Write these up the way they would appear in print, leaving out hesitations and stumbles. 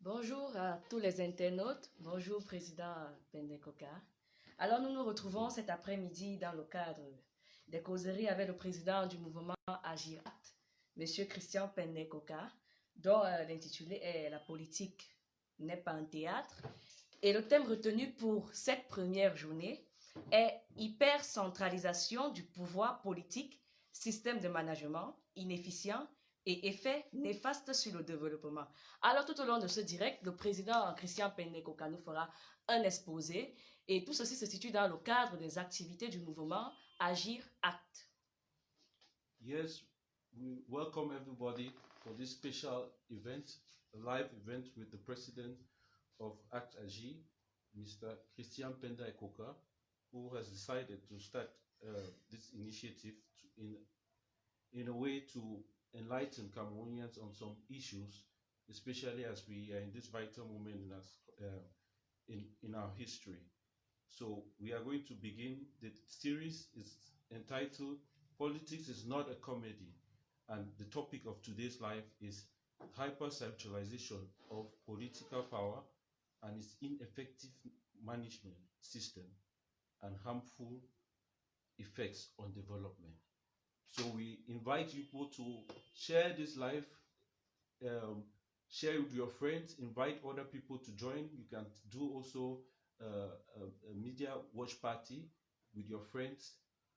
Bonjour à tous les internautes, bonjour Président Pendekoka. Alors nous nous retrouvons cet après-midi dans le cadre des causeries avec le président du mouvement Agir Acte, M. Christian Pendekoka, dont l'intitulé est La politique n'est pas un théâtre. Et le thème retenu pour cette première journée est hypercentralisation du pouvoir politique, système de management inefficient et effets néfastes sur le développement. Alors, tout au long de ce direct, le président Christian Pendekoka nous fera un exposé et tout ceci se situe dans le cadre des activités du mouvement Agir Acte. Yes, we welcome everybody for this special event, a live event with the president of Act Agir, Mr. Christian Pendekoka, who has decided to start this initiative in a way to enlighten Cameroonians on some issues, especially as we are in this vital moment in our history. So we are going to begin. The series is entitled Politics is Not a Comedy, and the topic of today's live is hyper-centralization of political power and its ineffective management system and harmful effects on development. So we invite people to share this live, share with your friends, invite other people to join. You can do also a media watch party with your friends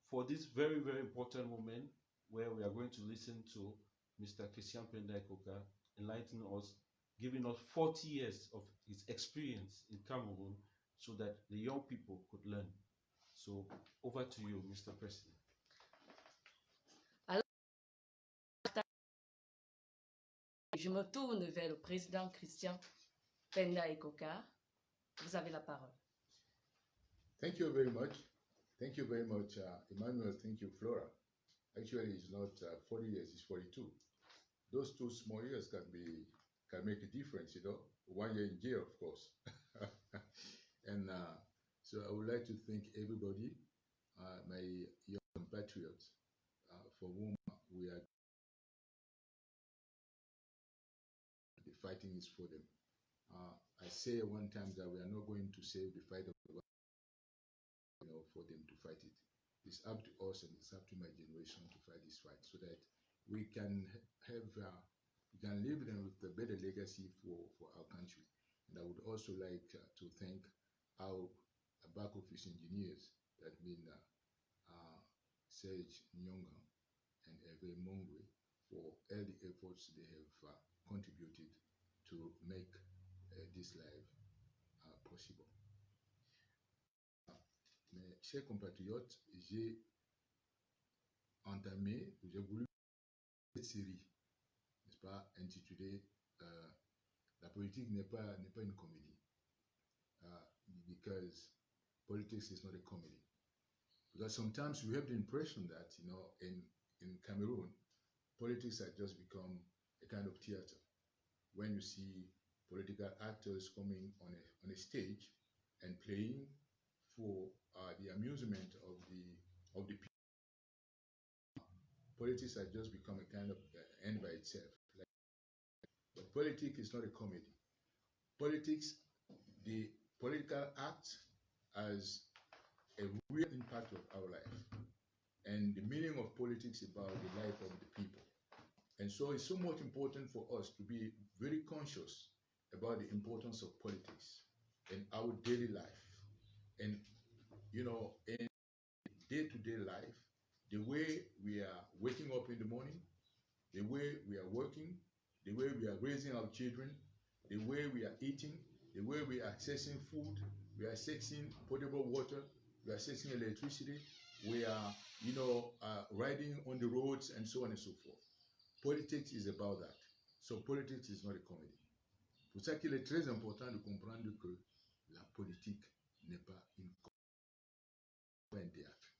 for this very, very important moment where we are going to listen to Mr. Christian Pendekoka enlightening us, giving us 40 years of his experience in Cameroon so that the young people could learn. So over to you, Mr. President. Je me tourne vers le président Christian Pendekoka. Vous avez la parole. Thank you very much. Thank you very much, Emmanuel. Thank you, Flora. Actually, it's not 40 years, it's 42. Those two small years can make a difference, 1 year in jail, of course. And so I would like to thank everybody, my young compatriots, for whom we are the fighting is for them. I say one time that we are not going to save the fight of for them to fight it. It's up to us and it's up to my generation to fight this fight so that we can leave them with a better legacy for our country. And I would also like to thank our back office engineers, that mean Serge Nyonga and Hervé Mongwe, for all the efforts they have contributed to make this live possible. Mes chers compatriotes, j'ai voulu cette série, n'est-ce pas, intitulée La politique n'est pas une comédie. Because politics is not a comedy. Because sometimes we have the impression that, in Cameroon, politics has just become a kind of theater. When you see political actors coming on a stage and playing for the amusement of the people, politics has just become a kind of end by itself. But politics is not a comedy. Politics, the political act has a real impact of our life. And the meaning of politics is about the life of the people. And so it's so much important for us to be very conscious about the importance of politics in our daily life. And, in day-to-day life, the way we are waking up in the morning, the way we are working, the way we are raising our children, the way we are eating, the way we are accessing food, we are accessing potable water, we are accessing electricity, we are, riding on the roads and so on and so forth. Politics is about that. So politics is not a comedy. Pour ça qu'il est très important de comprendre que la politique n'est pas un théâtre.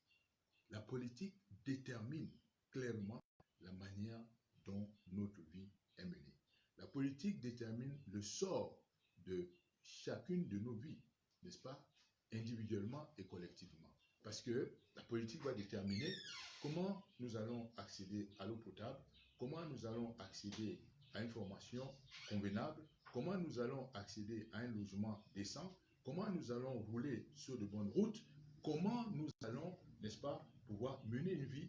La politique détermine clairement la manière dont notre vie est menée. La politique détermine le sort de chacune de nos vies, n'est-ce pas, individuellement et collectivement. Parce que la politique va déterminer comment nous allons accéder à l'eau potable, comment nous allons accéder à une formation convenable, comment nous allons accéder à un logement décent, comment nous allons rouler sur de bonnes routes, comment nous allons, n'est-ce pas, pouvoir mener une vie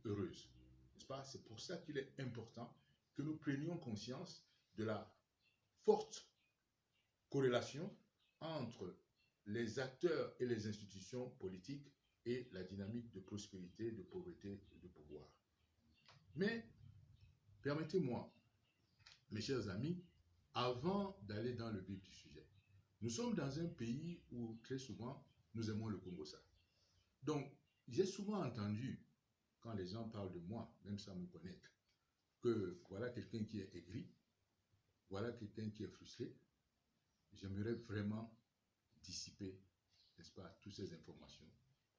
heureuse. N'est-ce pas? C'est pour ça qu'il est important que nous prenions conscience de la forte corrélation entre les acteurs et les institutions politiques et la dynamique de prospérité, de pauvreté et de pouvoir. Mais, permettez-moi, mes chers amis, avant d'aller dans le vif du sujet, nous sommes dans un pays où très souvent nous aimons le Congo-Ça. Donc, j'ai souvent entendu, quand les gens parlent de moi, même sans me connaître, que voilà quelqu'un qui est aigri, voilà quelqu'un qui est frustré. J'aimerais vraiment dissiper, n'est-ce pas, toutes ces informations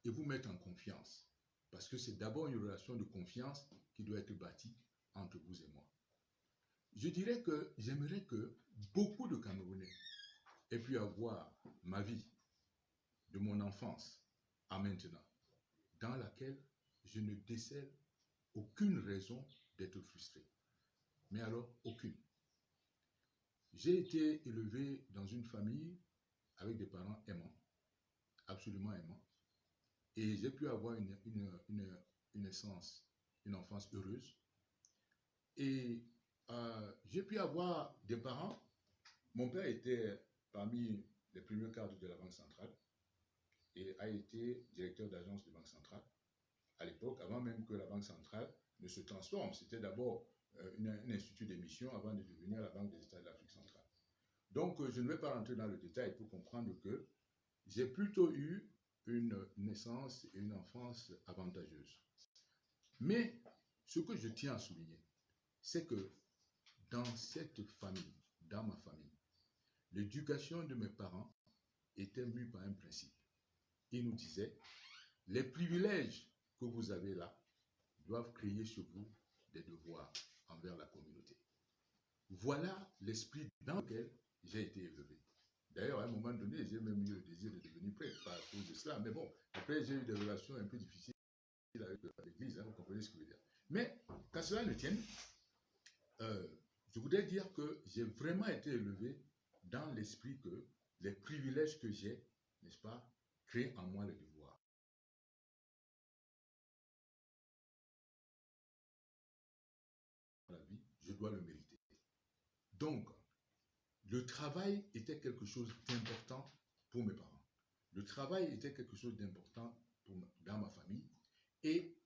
et vous mettre en confiance. Parce que c'est d'abord une relation de confiance qui doit être bâtie entre vous et moi. Je dirais que j'aimerais que beaucoup de Camerounais aient pu avoir ma vie de mon enfance à maintenant, dans laquelle je ne décèle aucune raison d'être frustré. Mais alors, aucune. J'ai été élevé dans une famille avec des parents aimants, absolument aimants. Et j'ai pu avoir une enfance heureuse. Et j'ai pu avoir des parents. Mon père était parmi les premiers cadres de la Banque centrale et a été directeur d'agence de Banque centrale à l'époque, avant même que la Banque centrale ne se transforme. C'était d'abord un institut d'émission avant de devenir la Banque des États de l'Afrique centrale. Donc, je ne vais pas rentrer dans le détail pour comprendre que j'ai plutôt eu une naissance et une enfance avantageuse. Mais ce que je tiens à souligner, c'est que dans cette famille, dans ma famille, l'éducation de mes parents était mue par un principe. Ils nous disaient, les privilèges que vous avez là doivent créer sur vous des devoirs envers la communauté. Voilà l'esprit dans lequel j'ai été élevé. D'ailleurs, à un moment donné, j'ai même eu le désir de devenir prêtre, pas à cause de cela. Mais bon, après, j'ai eu des relations un peu difficiles avec l'Église, hein, vous comprenez ce que je veux dire. Mais, qu'à cela ne tienne, je voudrais dire que j'ai vraiment été élevé dans l'esprit que les privilèges que j'ai, n'est-ce pas, créent en moi les devoirs. La vie, je dois le mériter. Donc, le travail était quelque chose d'important pour mes parents. Le travail était quelque chose d'important dans ma famille. Et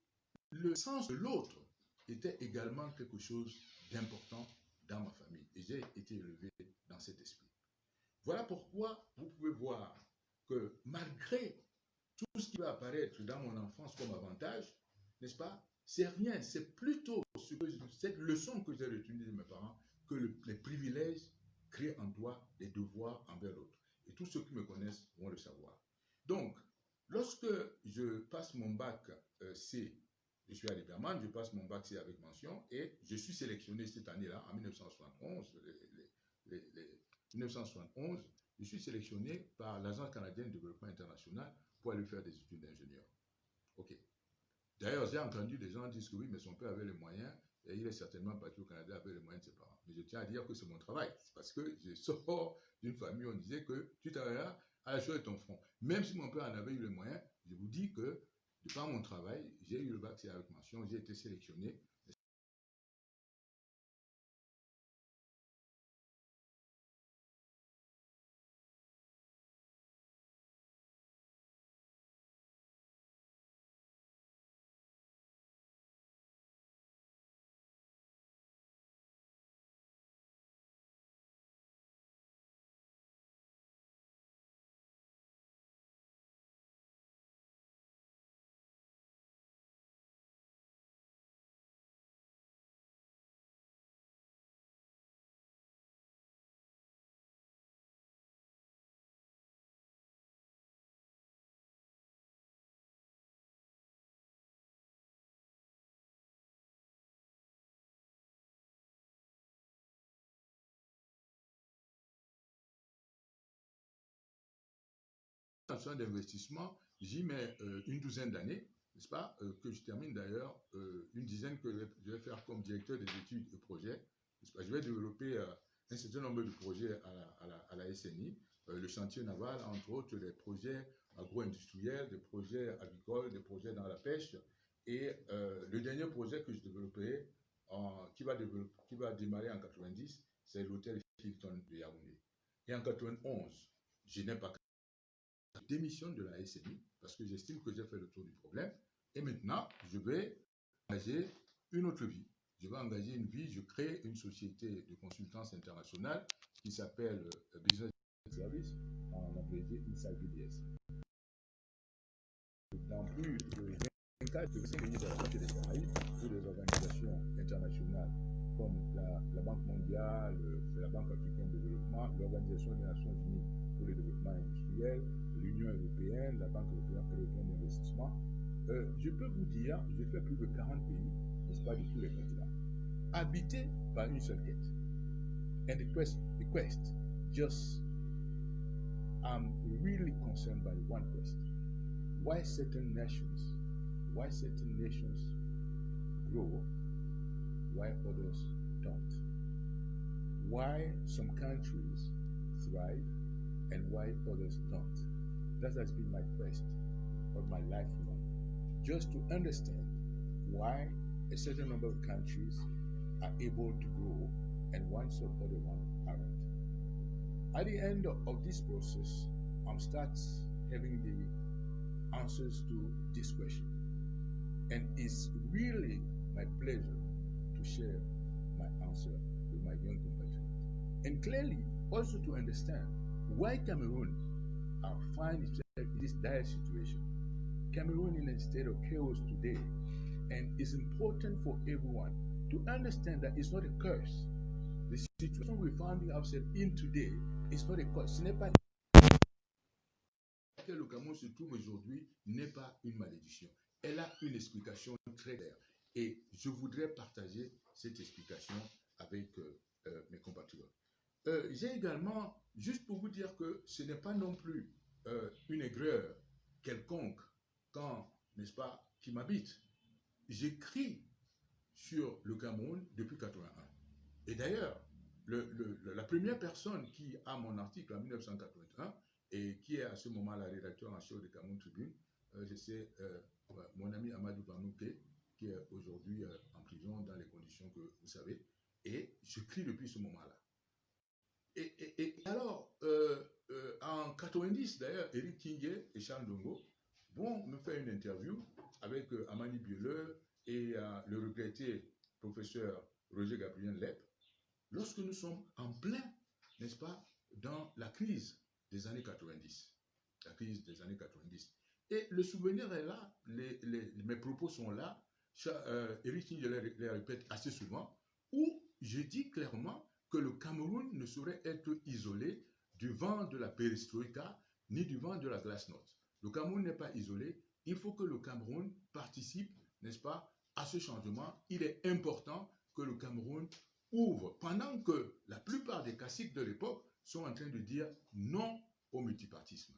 le sens de l'autre était également quelque chose d'important dans ma famille. Et j'ai été élevé dans cet esprit. Voilà pourquoi vous pouvez voir que malgré tout ce qui va apparaître dans mon enfance comme avantage, n'est-ce pas, c'est rien, c'est plutôt cette leçon que j'ai retenue de mes parents, que les privilèges créent en toi des devoirs envers l'autre. Et tous ceux qui me connaissent vont le savoir. Donc, lorsque je passe mon bac C, je suis à l'Iberman, je passe mon bac C avec mention et je suis sélectionné cette année-là, en 1971, 1971, je suis sélectionné par l'Agence canadienne de développement international pour aller faire des études d'ingénieur. Ok. D'ailleurs, j'ai entendu des gens dire que oui, mais son père avait les moyens et il est certainement parti au Canada avec les moyens de ses parents. Mais je tiens à dire que c'est mon travail. C'est parce que je sors d'une famille où on disait que tu travailleras à la chose de ton front. Même si mon père en avait eu les moyens, je vous dis que de par mon travail, j'ai eu le bac C avec mention, j'ai été sélectionné. D'investissement, j'y mets une douzaine d'années, n'est-ce pas, que je termine d'ailleurs, une dizaine que je vais faire comme directeur des études et projets, n'est-ce pas, je vais développer un certain nombre de projets à la SNI, le chantier naval, entre autres, des projets agro-industriels, des projets agricoles, des projets dans la pêche. Et le dernier projet que je développerai, qui va démarrer en 90, c'est l'hôtel Hilton de Yaoundé. Et en 91, je n'ai pas démission de la SNI parce que j'estime que j'ai fait le tour du problème. Et maintenant, je vais engager une autre vie. Je vais engager une vie, je crée une société de consultance internationale qui s'appelle Business Service, en abrégé INSA BDS. Dans plus de 24 pays de l'Afrique et des Caraïbes, ou des organisations internationales comme la Banque mondiale, la Banque africaine de développement, l'Organisation des Nations unies pour le développement industriel, l'Union européenne, la Banque européenne d'investissement. Je peux vous dire, j'ai fait plus de 40 pays, n'est-ce pas, de tous les continents, habités par une seule quête. And the quest, just, I'm really concerned by one quest. Why certain nations grow, why others don't? Why some countries thrive and why others don't? That has been my quest of my life long. Just to understand why a certain number of countries are able to grow and one some other one aren't. At the end of this process, I'm start having the answers to this question. And it's really my pleasure to share my answer with my young compatriots. And clearly, also to understand why Cameroon finds itself in this dire situation. Cameroon in a state of chaos today, and it's important for everyone to understand that it's not a curse. The situation we found ourselves in today is not a curse. Ce n'est pas que le Cameroun se trouve aujourd'hui n'est pas une malédiction. Elle a une explication très claire. Et je voudrais partager cette explication avec mes compatriotes. J'ai également, juste pour vous dire que ce n'est pas non plus une aigreur quelconque quand, n'est-ce pas, qui m'habite. J'écris sur le Cameroun depuis 1981. Et d'ailleurs, la première personne qui a mon article en 1981 et qui est à ce moment-là rédacteur en chef de Cameroun Tribune, c'est mon ami Amadou Vanouké, qui est aujourd'hui en prison dans les conditions que vous savez. Et j'écris depuis ce moment-là. Et alors, en 90, d'ailleurs, Eric Kingé et Charles Dongo vont me faire une interview avec Amani Bieleux et le regretté professeur Roger Gabriel Lep, lorsque nous sommes en plein, n'est-ce pas, dans la crise des années 90. La crise des années 90. Et le souvenir est là, mes propos sont là, Eric Kingé les répète assez souvent, où je dis clairement que le Cameroun ne saurait être isolé du vent de la perestroïka ni du vent de la glasnost. Le Cameroun n'est pas isolé. Il faut que le Cameroun participe, n'est-ce pas, à ce changement. Il est important que le Cameroun ouvre, pendant que la plupart des caciques de l'époque sont en train de dire non au multipartisme.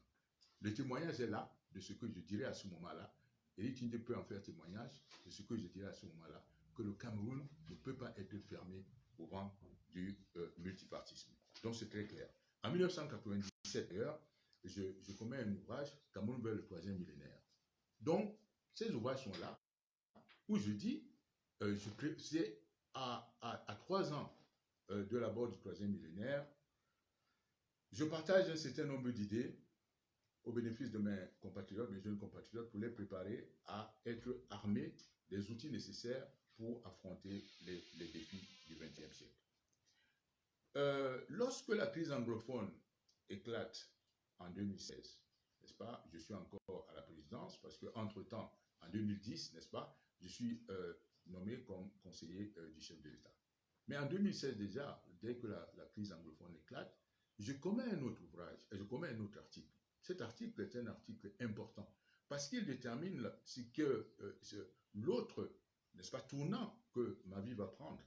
Le témoignage est là de ce que je dirais à ce moment-là. Eric Kingé peut en faire témoignage de ce que je dirais à ce moment-là, que le Cameroun ne peut pas être fermé au vent du multipartisme. Donc c'est très clair. En 1997, d'ailleurs, je commets un ouvrage, Cameroun vers le 3e millénaire. Donc, ces ouvrages sont là, où je dis, c'est à 3 ans de l'abord du 3e millénaire, je partage un certain nombre d'idées au bénéfice de mes compatriotes, mes jeunes compatriotes, pour les préparer à être armés des outils nécessaires pour affronter les défis du XXe siècle. Lorsque la crise anglophone éclate en 2016, n'est-ce pas, je suis encore à la présidence parce qu'entre-temps, en 2010, n'est-ce pas, je suis nommé comme conseiller du chef de l'État. Mais en 2016 déjà, dès que la crise anglophone éclate, je commets un autre ouvrage et je commets un autre article. Cet article est un article important parce qu'il détermine ce que l'autre, n'est-ce pas, tournant que ma vie va prendre.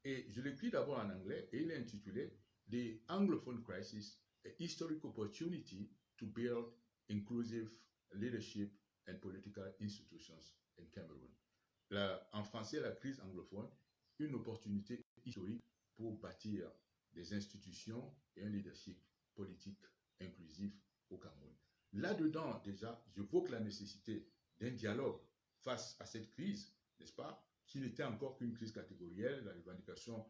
Et je l'écris d'abord en anglais et il est intitulé The Anglophone Crisis, a Historic Opportunity to Build Inclusive Leadership and Political Institutions in Cameroon. En français, la crise anglophone, une opportunité historique pour bâtir des institutions et un leadership politique inclusif au Cameroun. Là-dedans, déjà, j'évoque la nécessité d'un dialogue face à cette crise, n'est-ce pas, qui n'était encore qu'une crise catégorielle, la revendication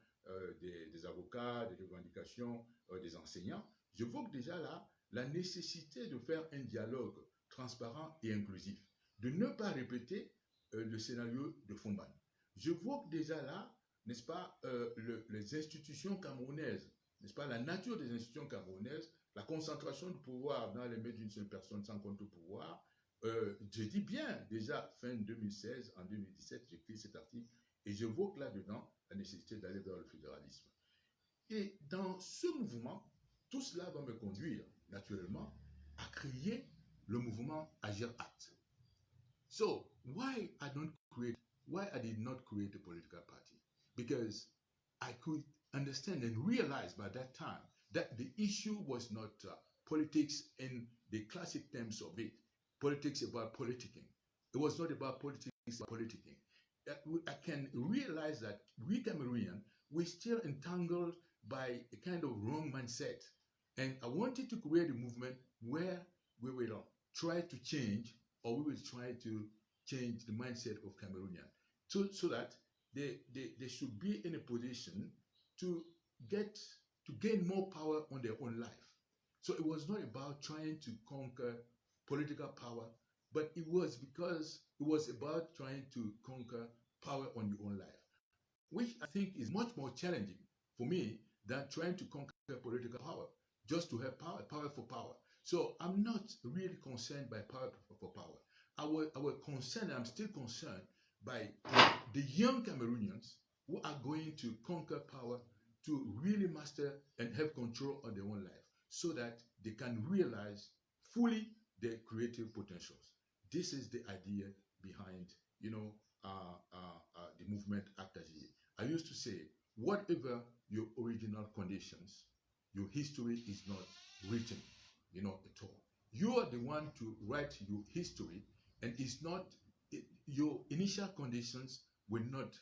des avocats, des revendications des enseignants. J'évoque déjà là la nécessité de faire un dialogue transparent et inclusif, de ne pas répéter le scénario de Fumban. J'évoque déjà là, n'est-ce pas, les institutions camerounaises, n'est-ce pas, la nature des institutions camerounaises, la concentration de pouvoir dans les mains d'une seule personne sans contre-pouvoir. Je dis bien, déjà fin 2016, en 2017, j'écris cet article et j'évoque là-dedans la nécessité d'aller vers le fédéralisme. Et dans ce mouvement, tout cela va me conduire naturellement à créer le mouvement Agir Act. So, why I did not create a political party? Because I could understand and realize by that time that the issue was not politics in the classic terms of it, politics about politicking. It was not about politics about politicking. I can realize that we Cameroonians, we're still entangled by a kind of wrong mindset. And I wanted to create a movement where we will try to change, or we will try to change the mindset of Cameroonians so that they should be in a position to gain more power on their own life. So it was not about trying to conquer political power, but it was because it was about trying to conquer power on your own life, which I think is much more challenging for me than trying to conquer political power, just to have power for power. So I'm not really concerned by power for power. Our concern, I'm still concerned by the young Cameroonians who are going to conquer power to really master and have control of their own life so that they can realize fully their creative potentials. This is the idea behind, the movement Actagie. I used to say, whatever your original conditions, your history is not written, at all. You are the one to write your history, and it's not your initial conditions will not